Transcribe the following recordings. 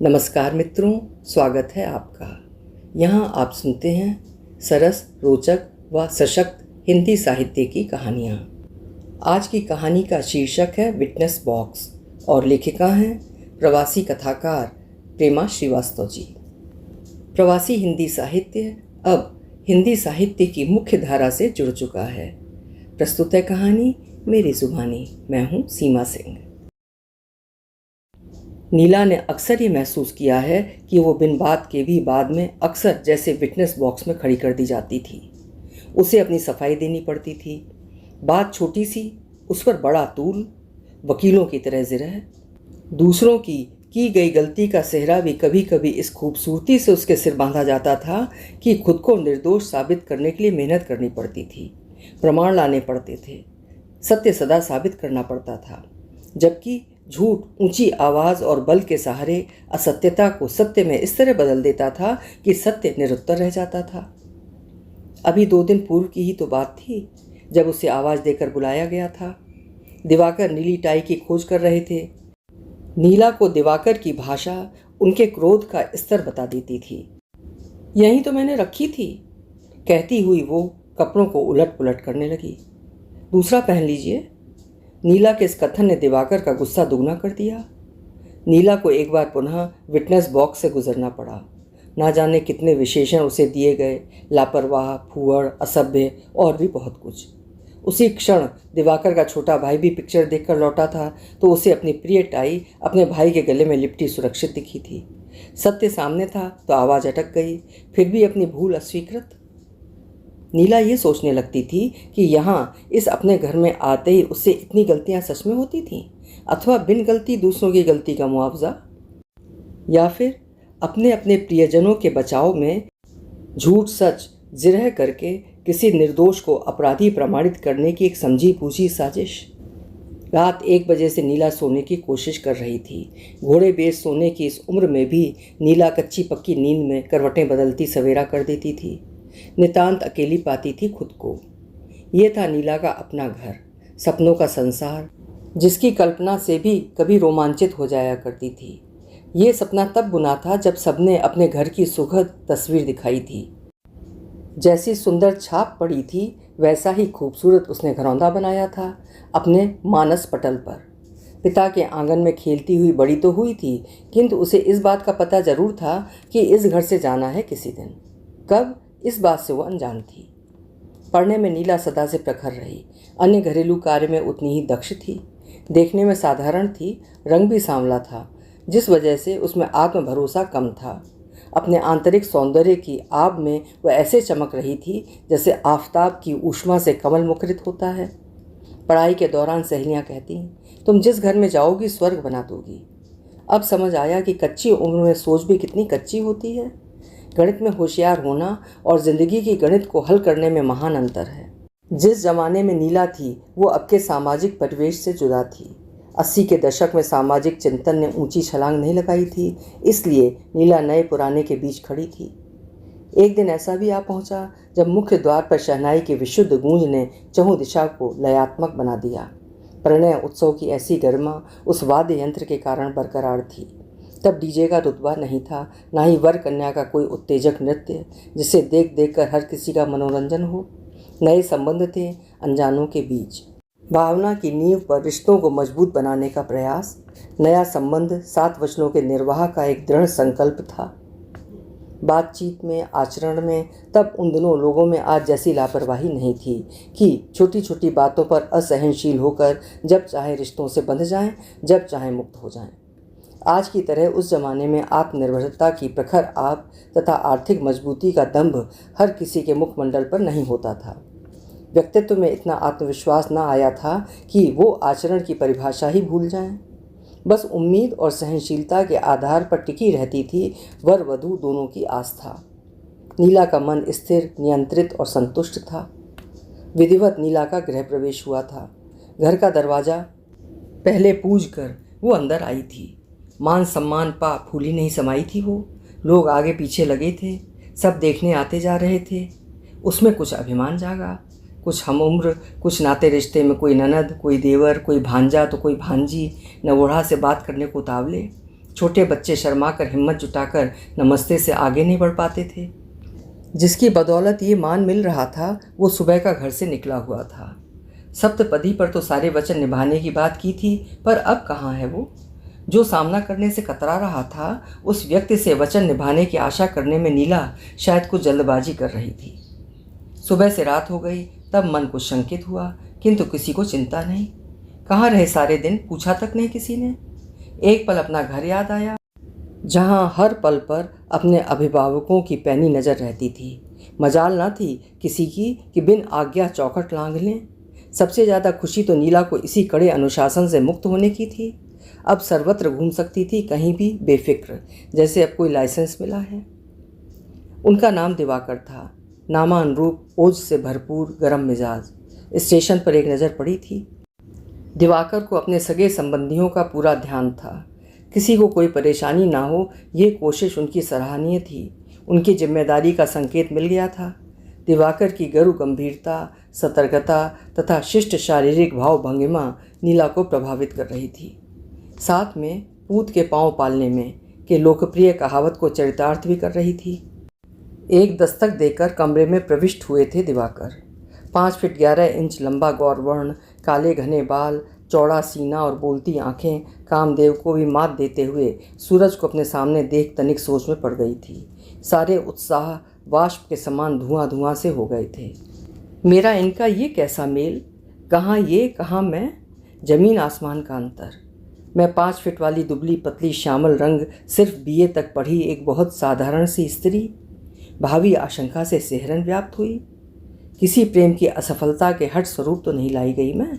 नमस्कार मित्रों, स्वागत है आपका। यहाँ आप सुनते हैं सरस, रोचक व सशक्त हिंदी साहित्य की कहानियाँ। आज की कहानी का शीर्षक है विटनेस बॉक्स और लेखिका हैं प्रवासी कथाकार प्रेमा श्रीवास्तव जी। प्रवासी हिंदी साहित्य अब हिंदी साहित्य की मुख्य धारा से जुड़ चुका है। प्रस्तुत है कहानी मेरी जुबानी। मैं हूँ सीमा सिंह। नीला ने अक्सर ये महसूस किया है कि वो बिन बात के भी बाद में अक्सर जैसे विटनेस बॉक्स में खड़ी कर दी जाती थी। उसे अपनी सफाई देनी पड़ती थी। बात छोटी सी, उस पर बड़ा तूल, वकीलों की तरह जिरह। दूसरों की गई गलती का सेहरा भी कभी कभी इस खूबसूरती से उसके सिर बांधा जाता था कि खुद को निर्दोष साबित करने के लिए मेहनत करनी पड़ती थी, प्रमाण लाने पड़ते थे, सत्य सदा साबित करना पड़ता था। जबकि झूठ ऊंची आवाज़ और बल के सहारे असत्यता को सत्य में इस तरह बदल देता था कि सत्य निरुत्तर रह जाता था। अभी 2 दिन पूर्व की ही तो बात थी जब उसे आवाज़ देकर बुलाया गया था। दिवाकर नीली टाई की खोज कर रहे थे। नीला को दिवाकर की भाषा उनके क्रोध का स्तर बता देती थी। यहीं तो मैंने रखी थी, कहती हुई वो कपड़ों को उलट पुलट करने लगी। दूसरा पहन लीजिए। नीला के इस कथन ने दिवाकर का गुस्सा दुगना कर दिया। नीला को एक बार पुनः विटनेस बॉक्स से गुजरना पड़ा। ना जाने कितने विशेषण उसे दिए गए, लापरवाह, फूहड़, असभ्य और भी बहुत कुछ। उसी क्षण दिवाकर का छोटा भाई भी पिक्चर देखकर लौटा था तो उसे अपनी प्रिय टाई अपने भाई के गले में लिपटी सुरक्षित दिखी थी। सत्य सामने था तो आवाज़ अटक गई, फिर भी अपनी भूल अस्वीकृत। नीला ये सोचने लगती थी कि यहाँ इस अपने घर में आते ही उससे इतनी गलतियाँ सच में होती थीं, अथवा बिन गलती दूसरों की गलती का मुआवजा, या फिर अपने अपने प्रियजनों के बचाव में झूठ सच जिरह करके किसी निर्दोष को अपराधी प्रमाणित करने की एक समझी बूझी साजिश। रात 1 बजे से नीला सोने की कोशिश कर रही थी। घोड़े बेच सोने की इस उम्र में भी नीला कच्ची पक्की नींद में करवटें बदलती सवेरा कर देती थी। नितांत अकेली पाती थी खुद को। ये था नीला का अपना घर, सपनों का संसार, जिसकी कल्पना से भी कभी रोमांचित हो जाया करती थी। ये सपना तब बुना था जब सबने अपने घर की सुखद तस्वीर दिखाई थी। जैसी सुंदर छाप पड़ी थी वैसा ही खूबसूरत उसने घरौंदा बनाया था अपने मानस पटल पर। पिता के आंगन में खेलती हुई बड़ी तो हुई थी, किंतु उसे इस बात का पता जरूर था कि इस घर से जाना है किसी दिन। कब, इस बात से वो अनजान थी। पढ़ने में नीला सदा से प्रखर रही। अन्य घरेलू कार्य में उतनी ही दक्ष थी। देखने में साधारण थी, रंग भी सांवला था, जिस वजह से उसमें आत्मभरोसा कम था। अपने आंतरिक सौंदर्य की आभ में वह ऐसे चमक रही थी जैसे आफताब की ऊष्मा से कमल मुखरित होता है। पढ़ाई के दौरान सहेलियाँ कहती, तुम जिस घर में जाओगी स्वर्ग बना दोगी। अब समझ आया कि कच्ची उम्र में सोच भी कितनी कच्ची होती है। गणित में होशियार होना और ज़िंदगी की गणित को हल करने में महान अंतर है। जिस जमाने में नीला थी वो अब के सामाजिक परिवेश से जुदा थी। 80 के दशक में सामाजिक चिंतन ने ऊंची छलांग नहीं लगाई थी, इसलिए नीला नए पुराने के बीच खड़ी थी। एक दिन ऐसा भी आ पहुंचा जब मुख्य द्वार पर शहनाई की विशुद्ध गूंज ने चहुं दिशा को लयात्मक बना दिया। प्रणय उत्सव की ऐसी गरिमा उस वाद्य यंत्र के कारण बरकरार थी। तब डीजे का रुतबा नहीं था, ना ही वर कन्या का कोई उत्तेजक नृत्य जिसे देख देख कर हर किसी का मनोरंजन हो। नए संबंध थे अनजानों के बीच। भावना की नींव पर रिश्तों को मजबूत बनाने का प्रयास। नया संबंध 7 वचनों के निर्वाह का एक दृढ़ संकल्प था। बातचीत में, आचरण में तब उन दिनों लोगों में आज जैसी लापरवाही नहीं थी कि छोटी छोटी बातों पर असहनशील होकर जब चाहे रिश्तों से बंध जाएं, जब चाहे मुक्त हो जाएं। आज की तरह उस जमाने में आत्मनिर्भरता की प्रखर आभ तथा आर्थिक मजबूती का दंभ हर किसी के मुखमंडल पर नहीं होता था। व्यक्तित्व में इतना आत्मविश्वास न आया था कि वो आचरण की परिभाषा ही भूल जाएं। बस उम्मीद और सहनशीलता के आधार पर टिकी रहती थी वर वधू दोनों की आस्था। नीला का मन स्थिर, नियंत्रित और संतुष्ट था। विधिवत नीला का गृह प्रवेश हुआ था। घर का दरवाज़ा पहले पूज कर वो अंदर आई थी। मान सम्मान पा फूली नहीं समाई थी वो। लोग आगे पीछे लगे थे, सब देखने आते जा रहे थे। उसमें कुछ अभिमान जागा, कुछ हम उम्र, कुछ नाते रिश्ते में कोई ननद, कोई देवर, कोई भांजा तो कोई भांजी, नवोढ़ा से बात करने को उतावले। छोटे बच्चे शर्मा कर हिम्मत जुटाकर नमस्ते से आगे नहीं बढ़ पाते थे। जिसकी बदौलत ये मान मिल रहा था वो सुबह का घर से निकला हुआ था। सप्तपदी पर तो सारे वचन निभाने की बात की थी, पर अब कहाँ है वो? जो सामना करने से कतरा रहा था, उस व्यक्ति से वचन निभाने की आशा करने में नीला शायद कुछ जल्दबाजी कर रही थी। सुबह से रात हो गई, तब मन कुछ शंकित हुआ, किंतु किसी को चिंता नहीं। कहाँ रहे सारे दिन, पूछा तक नहीं किसी ने। एक पल अपना घर याद आया, जहाँ हर पल पर अपने अभिभावकों की पैनी नज़र रहती थी। मजाल ना थी किसी की कि बिन आज्ञा चौखट लांघ लें। सबसे ज़्यादा खुशी तो नीला को इसी कड़े अनुशासन से मुक्त होने की थी। अब सर्वत्र घूम सकती थी, कहीं भी बेफिक्र, जैसे अब कोई लाइसेंस मिला है। उनका नाम दिवाकर था, नामानुरूप ओज से भरपूर गर्म मिजाज। स्टेशन पर एक नज़र पड़ी थी। दिवाकर को अपने सगे संबंधियों का पूरा ध्यान था। किसी को कोई परेशानी ना हो, ये कोशिश उनकी सराहनीय थी। उनकी जिम्मेदारी का संकेत मिल गया था। दिवाकर की गरु गंभीरता, सतर्कता तथा शिष्ट शारीरिक भाव भंगिमा नीला को प्रभावित कर रही थी। साथ में पूत के पांव पालने में के लोकप्रिय कहावत को चरितार्थ भी कर रही थी। एक दस्तक देकर कमरे में प्रविष्ट हुए थे दिवाकर। 5 फीट 11 इंच लंबा गौरवर्ण, काले घने बाल, चौड़ा सीना और बोलती आंखें कामदेव को भी मात देते हुए सूरज को अपने सामने देख तनिक सोच में पड़ गई थी। सारे उत्साह वाष्प के समान धुआं धुआं से हो गए थे। मेरा इनका ये कैसा मेल, कहाँ ये कहाँ मैं, जमीन आसमान का अंतर। मैं 5 फीट वाली दुबली पतली श्यामल रंग, सिर्फ बीए तक पढ़ी एक बहुत साधारण सी स्त्री, भावी आशंका से सिहरन व्याप्त हुई। किसी प्रेम की असफलता के हठ स्वरूप तो नहीं लाई गई मैं।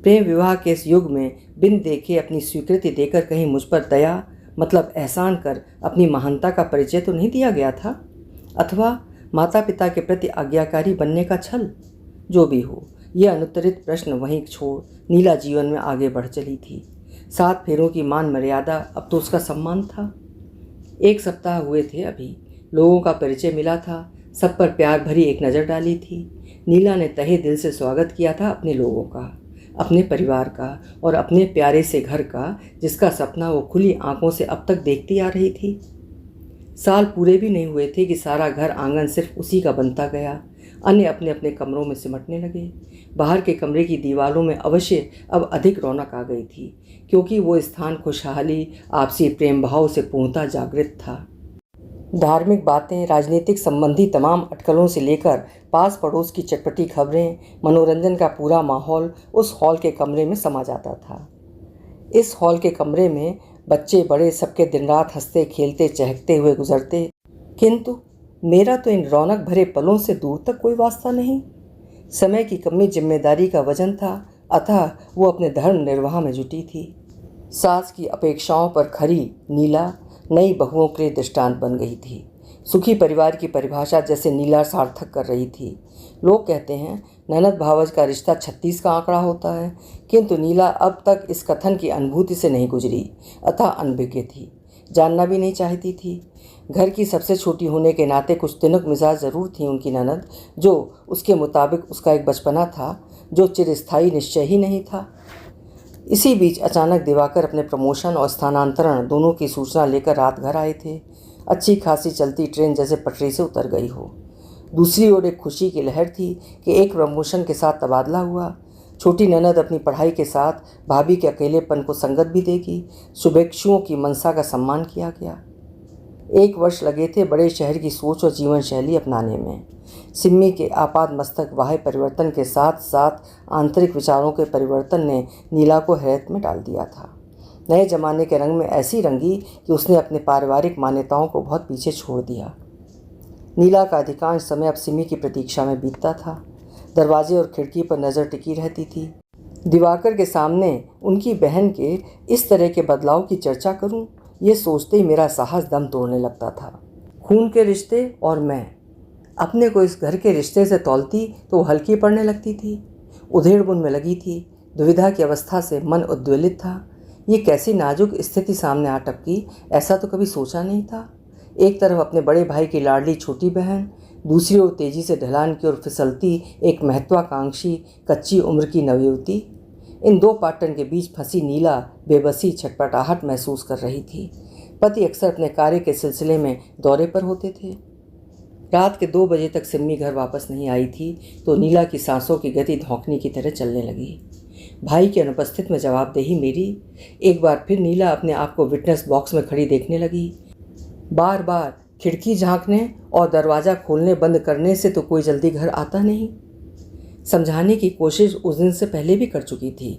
प्रेम विवाह के इस युग में बिन देखे अपनी स्वीकृति देकर कहीं मुझ पर दया मतलब एहसान कर अपनी महानता का परिचय तो नहीं दिया गया था, अथवा माता पिता के प्रति आज्ञाकारी बनने का छल। जो भी हो, यह अनुत्तरित प्रश्न वहीं छोड़ नीला जीवन में आगे बढ़ चली थी। 7 फेरों की मान मर्यादा अब तो उसका सम्मान था। 1 सप्ताह हुए थे अभी, लोगों का परिचय मिला था, सब पर प्यार भरी एक नज़र डाली थी। नीला ने तहे दिल से स्वागत किया था अपने लोगों का, अपने परिवार का और अपने प्यारे से घर का, जिसका सपना वो खुली आंखों से अब तक देखती आ रही थी। साल पूरे भी नहीं हुए थे कि सारा घर आंगन सिर्फ उसी का बनता गया। अन्य अपने अपने कमरों में सिमटने लगे। बाहर के कमरे की दीवारों में अवश्य अब अधिक रौनक आ गई थी, क्योंकि वो स्थान खुशहाली, आपसी प्रेम भाव से पूर्णतः जागृत था। धार्मिक बातें, राजनीतिक संबंधी तमाम अटकलों से लेकर पास पड़ोस की चटपटी खबरें, मनोरंजन का पूरा माहौल उस हॉल के कमरे में समा जाता था। इस हॉल के कमरे में बच्चे बड़े सबके दिन रात हंसते खेलते चहकते हुए गुजरते, किंतु मेरा तो इन रौनक भरे पलों से दूर तक कोई वास्ता नहीं। समय की कमी जिम्मेदारी का वजन था, अतः वो अपने धर्म निर्वाह में जुटी थी। सास की अपेक्षाओं पर खरी नीला नई बहुओं के लिए दृष्टांत बन गई थी। सुखी परिवार की परिभाषा जैसे नीला सार्थक कर रही थी। लोग कहते हैं ननद भावज का रिश्ता 36 का आंकड़ा होता है, किंतु नीला अब तक इस कथन की अनुभूति से नहीं गुजरी, अतः अनभिज्ञ थी, जानना भी नहीं चाहती थी। घर की सबसे छोटी होने के नाते कुछ तिनुक मिजाज ज़रूर थी उनकी ननद, जो उसके मुताबिक उसका एक बचपना था जो चिरस्थायी निश्चय ही नहीं था। इसी बीच अचानक दिवाकर अपने प्रमोशन और स्थानांतरण दोनों की सूचना लेकर रात घर आए थे। अच्छी खासी चलती ट्रेन जैसे पटरी से उतर गई हो। दूसरी ओर एक खुशी की लहर थी कि एक प्रमोशन के साथ तबादला हुआ। छोटी ननद अपनी पढ़ाई के साथ भाभी के अकेलेपन को संगत भी देगी। शुभेच्छुओं की मनसा का सम्मान किया गया। 1 वर्ष लगे थे बड़े शहर की सोच और जीवन शैली अपनाने में। सिम्मी के आपात मस्तक बाह्य परिवर्तन के साथ साथ आंतरिक विचारों के परिवर्तन ने नीला को हैरत में डाल दिया था। नए जमाने के रंग में ऐसी रंगी कि उसने अपने पारिवारिक मान्यताओं को बहुत पीछे छोड़ दिया। नीला का अधिकांश समय अब सिम्मी की प्रतीक्षा में बीतता था। दरवाजे और खिड़की पर नज़र टिकी रहती थी। दिवाकर के सामने उनकी बहन के इस तरह के बदलाव की चर्चा करूं, ये सोचते ही मेरा साहस दम तोड़ने लगता था। खून के रिश्ते और मैं अपने को इस घर के रिश्ते से तौलती तो हल्की पड़ने लगती थी। उधेड़-बुन में लगी थी। दुविधा की अवस्था से मन उद्वेलित था। ये कैसी नाजुक स्थिति सामने आ टपकी, ऐसा तो कभी सोचा नहीं था। एक तरफ अपने बड़े भाई की लाडली छोटी बहन, दूसरी ओर तेजी से ढलान की ओर फिसलती एक महत्वाकांक्षी कच्ची उम्र की नवयुवती। इन दो पाटन के बीच फंसी नीला बेबसी छटपटाहट महसूस कर रही थी। पति अक्सर अपने कार्य के सिलसिले में दौरे पर होते थे। रात के 2 बजे तक सिम्मी घर वापस नहीं आई थी तो नीला की सांसों की गति धौंकनी की तरह चलने लगी। भाई के अनुपस्थित में जवाबदेही मेरी। एक बार फिर नीला अपने आप को विटनेस बॉक्स में खड़ी देखने लगी। बार बार खिड़की झांकने और दरवाज़ा खोलने बंद करने से तो कोई जल्दी घर आता नहीं। समझाने की कोशिश उस दिन से पहले भी कर चुकी थी,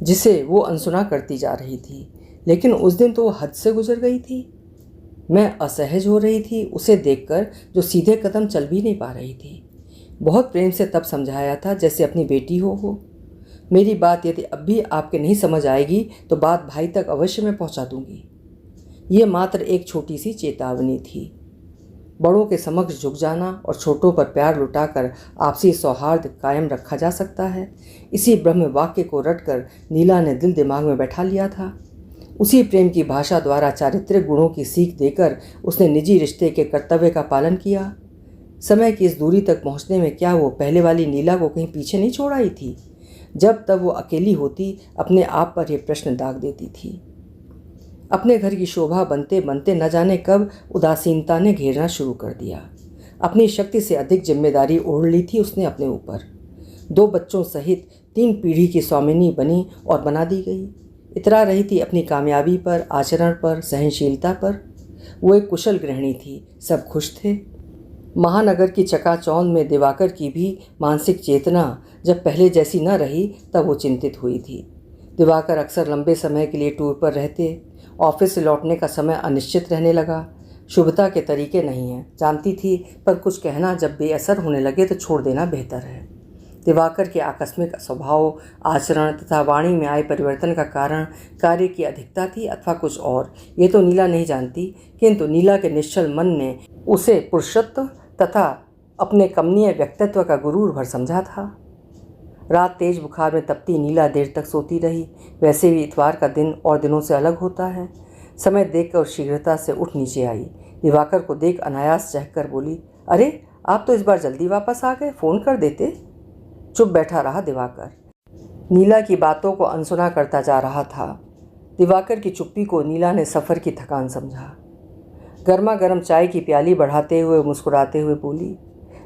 जिसे वो अनसुना करती जा रही थी, लेकिन उस दिन तो वो हद से गुजर गई थी। मैं असहज हो रही थी उसे देखकर, जो सीधे कदम चल भी नहीं पा रही थी। बहुत प्रेम से तब समझाया था जैसे अपनी बेटी हो। मेरी बात यदि अब भी आपके नहीं समझ आएगी तो बात भाई तक अवश्य मैं पहुंचा दूंगी। ये मात्र एक छोटी सी चेतावनी थी। बड़ों के समक्ष झुक जाना और छोटों पर प्यार लुटाकर आपसी सौहार्द कायम रखा जा सकता है, इसी ब्रह्म वाक्य को रटकर नीला ने दिल दिमाग में बैठा लिया था। उसी प्रेम की भाषा द्वारा चारित्रिक गुणों की सीख देकर उसने निजी रिश्ते के कर्तव्य का पालन किया। समय की इस दूरी तक पहुंचने में क्या वो पहले वाली नीला को कहीं पीछे नहीं छोड़ आई थी? जब तब वो अकेली होती अपने आप पर यह प्रश्न दाग देती थी। अपने घर की शोभा बनते बनते न जाने कब उदासीनता ने घेरना शुरू कर दिया। अपनी शक्ति से अधिक जिम्मेदारी ओढ़ ली थी उसने अपने ऊपर। 2 बच्चों सहित 3 पीढ़ी की स्वामिनी बनी और बना दी गई। इतरा रही थी अपनी कामयाबी पर, आचरण पर, सहनशीलता पर। वो एक कुशल गृहिणी थी, सब खुश थे। महानगर की चकाचौंध में दिवाकर की भी मानसिक चेतना जब पहले जैसी न रही तब वो चिंतित हुई थी। दिवाकर अक्सर लंबे समय के लिए टूर पर रहते। ऑफिस से लौटने का समय अनिश्चित रहने लगा। शुभता के तरीके नहीं हैं, जानती थी, पर कुछ कहना जब बेअसर होने लगे तो छोड़ देना बेहतर है। दिवाकर के आकस्मिक स्वभाव, आचरण तथा वाणी में आए परिवर्तन का कारण कार्य की अधिकता थी अथवा कुछ और, ये तो नीला नहीं जानती, किंतु नीला के निश्चल मन ने उसे पुरुषत्व तथा अपने कमनीय व्यक्तित्व का गुरूर भर समझा था। रात तेज बुखार में तपती नीला देर तक सोती रही। वैसे भी इतवार का दिन और दिनों से अलग होता है। समय देखकर शीघ्रता से उठ नीचे आई। दिवाकर को देख अनायास चहककर बोली, अरे आप तो इस बार जल्दी वापस आ गए, फ़ोन कर देते। चुप बैठा रहा दिवाकर। नीला की बातों को अनसुना करता जा रहा था। दिवाकर की चुप्पी को नीला ने सफ़र की थकान समझा। गर्मा गर्म चाय की प्याली बढ़ाते हुए मुस्कुराते हुए बोली,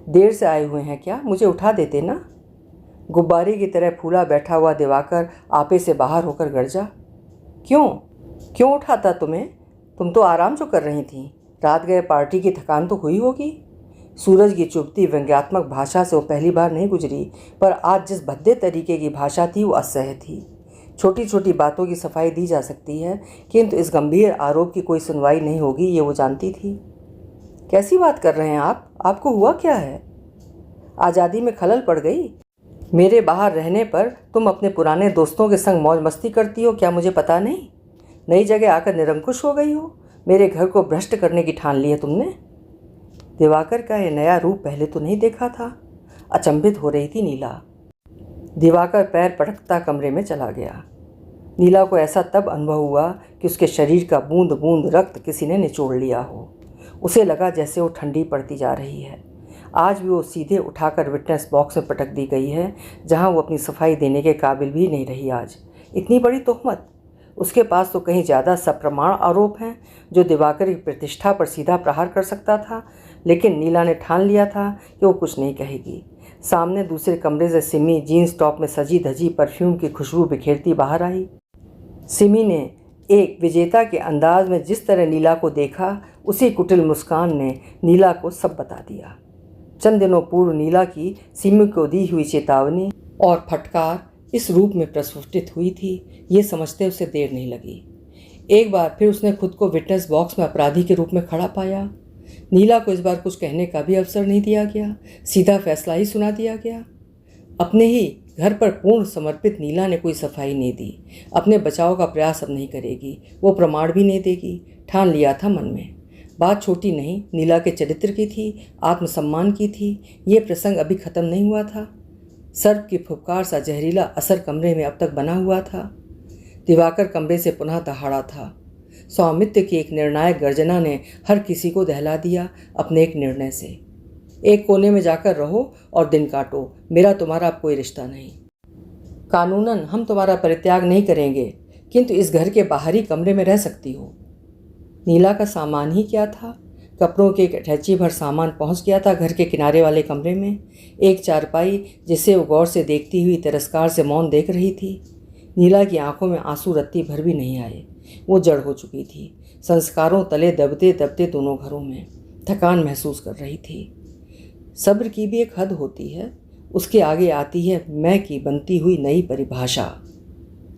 देर से आए हुए हैं क्या? मुझे उठा देते ना। गुब्बारे की तरह फूला बैठा हुआ दिवाकर आपे से बाहर होकर गरजा, क्यों उठाता तुम्हें? तुम तो आराम जो कर रही थीं। रात गए पार्टी की थकान तो हुई होगी। सूरज की चुभती व्यंग्यात्मक भाषा से वो पहली बार नहीं गुजरी, पर आज जिस भद्दे तरीके की भाषा थी वो असह्य थी। छोटी छोटी बातों की सफाई दी जा सकती है, किंतु इस गंभीर आरोप की कोई सुनवाई नहीं होगी, ये वो जानती थी। कैसी बात कर रहे हैं आप? आपको हुआ क्या है? आज़ादी में खलल पड़ गई? मेरे बाहर रहने पर तुम अपने पुराने दोस्तों के संग मौज मस्ती करती हो, क्या मुझे पता नहीं? नई जगह आकर निरंकुश हो गई हो? मेरे घर को भ्रष्ट करने की ठान ली है तुमने? दिवाकर का यह नया रूप पहले तो नहीं देखा था। अचंभित हो रही थी नीला। दिवाकर पैर पटकता कमरे में चला गया। नीला को ऐसा तब अनुभव हुआ कि उसके शरीर का बूंद बूंद रक्त किसी ने निचोड़ लिया हो। उसे लगा जैसे वो ठंडी पड़ती जा रही है। आज भी वो सीधे उठाकर विटनेस बॉक्स में पटक दी गई है, जहां वो अपनी सफाई देने के काबिल भी नहीं रही। आज इतनी बड़ी तोहमत। उसके पास तो कहीं ज़्यादा सप्रमाण आरोप हैं जो दिवाकर की प्रतिष्ठा पर सीधा प्रहार कर सकता था, लेकिन नीला ने ठान लिया था कि वो कुछ नहीं कहेगी। सामने दूसरे कमरे से सिमी जीन्स टॉप में सजी धजी परफ्यूम की खुशबू बिखेरती बाहर आई। सिमी ने एक विजेता के अंदाज में जिस तरह नीला को देखा, उसी कुटिल मुस्कान ने नीला को सब बता दिया। चंद दिनों पूर्व नीला की सिमी को दी हुई चेतावनी और फटकार इस रूप में प्रस्फुटित हुई थी, ये समझते उसे देर नहीं लगी। एक बार फिर उसने खुद को विटनेस बॉक्स में अपराधी के रूप में खड़ा पाया। नीला को इस बार कुछ कहने का भी अवसर नहीं दिया गया, सीधा फैसला ही सुना दिया गया। अपने ही घर पर पूर्ण समर्पित नीला ने कोई सफाई नहीं दी। अपने बचाव का प्रयास अब नहीं करेगी, वो प्रमाण भी नहीं देगी, ठान लिया था मन में। बात छोटी नहीं, नीला के चरित्र की थी, आत्मसम्मान की थी। ये प्रसंग अभी खत्म नहीं हुआ था। सर्प की फुफकार सा जहरीला असर कमरे में अब तक बना हुआ था। दिवाकर कमरे से पुनः दहाड़ा था। स्वामित्व की एक निर्णायक गर्जना ने हर किसी को दहला दिया अपने एक निर्णय से। एक कोने में जाकर रहो और दिन काटो, मेरा तुम्हारा अब कोई रिश्ता नहीं। कानूनन हम तुम्हारा परित्याग नहीं करेंगे, किंतु इस घर के बाहरी कमरे में रह सकती हो। नीला का सामान ही क्या था, कपड़ों के एक अटैची भर सामान पहुंच गया था घर के किनारे वाले कमरे में। एक चारपाई जिसे वो गौर से देखती हुई तिरस्कार से मौन देख रही थी। नीला की आंखों में आंसू रत्ती भर भी नहीं आए। वो जड़ हो चुकी थी, संस्कारों तले दबते दबते दोनों घरों में थकान महसूस कर रही थी। सब्र की भी एक हद होती है, उसके आगे आती है मैं की बनती हुई नई परिभाषा।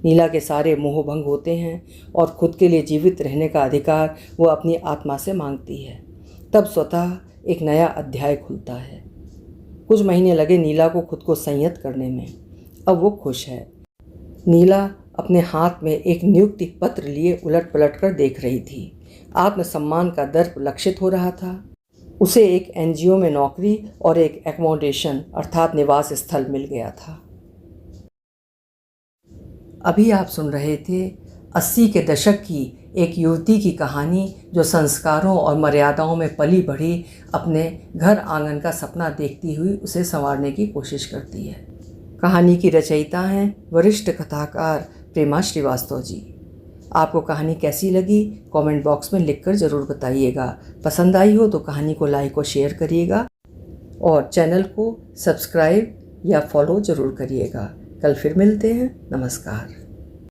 नीला के सारे मोह भंग होते हैं और खुद के लिए जीवित रहने का अधिकार वो अपनी आत्मा से मांगती है। तब स्वतः एक नया अध्याय खुलता है। कुछ महीने लगे नीला को खुद को संयत करने में। अब वो खुश है। नीला अपने हाथ में एक नियुक्ति पत्र लिए उलट पलट कर देख रही थी। आत्मसम्मान का दर्प लक्षित हो रहा था। उसे एक एनजीओ में नौकरी और एक एकोमोडेशन अर्थात निवास स्थल मिल गया था। अभी आप सुन रहे थे 80 के दशक की एक युवती की कहानी जो संस्कारों और मर्यादाओं में पली बढ़ी अपने घर आंगन का सपना देखती हुई उसे संवारने की कोशिश करती है। कहानी की रचयिता हैं वरिष्ठ कथाकार प्रेमा श्रीवास्तव जी। आपको कहानी कैसी लगी कमेंट बॉक्स में लिखकर ज़रूर बताइएगा। पसंद आई हो तो कहानी को लाइक और शेयर करिएगा और चैनल को सब्सक्राइब या फॉलो ज़रूर करिएगा। कल फिर मिलते हैं। नमस्कार।